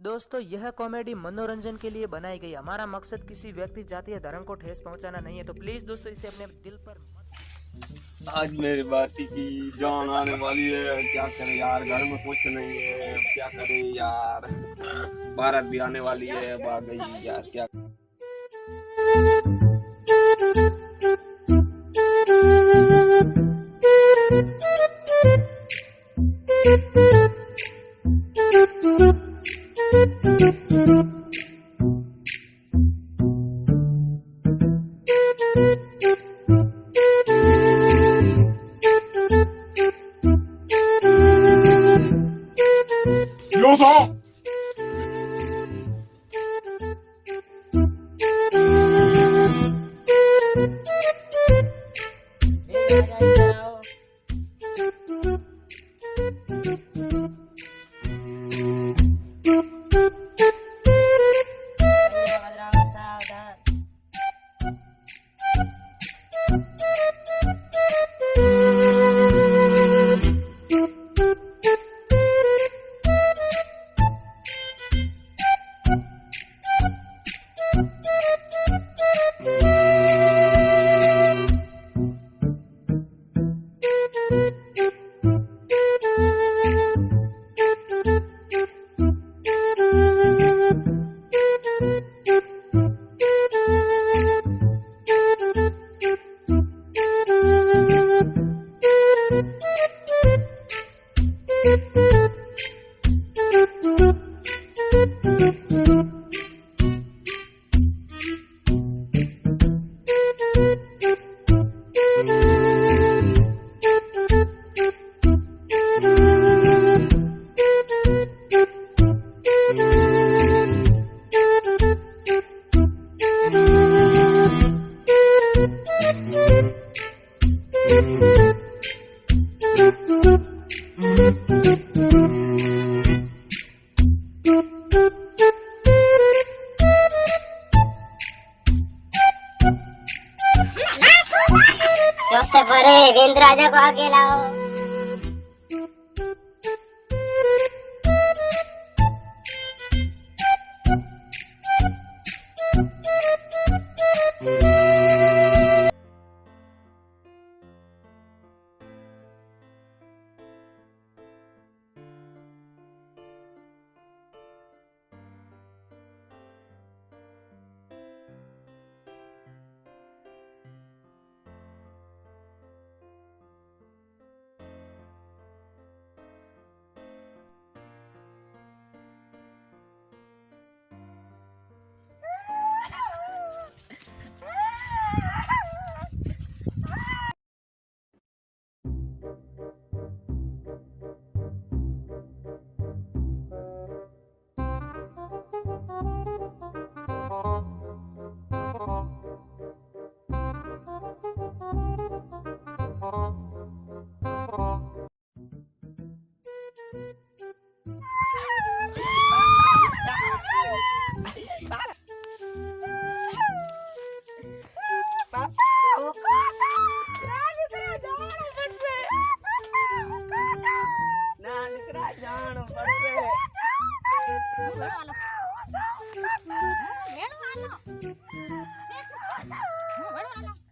दोस्तों यह कॉमेडी मनोरंजन के लिए बनाई गई। हमारा मकसद किसी व्यक्ति, जाति या धर्म को ठेस पहुंचाना नहीं है, तो प्लीज दोस्तों इसे अपने दिल पर मत। आज मेरी बाती की जान आने वाली है, क्या करे यार, घर में कुछ नहीं है, क्या करे यार, बारात भी आने वाली है, अब आ गई यार, क्या यो था चौथे परे वेंद्र राजा को आगे लाओ। Bueno,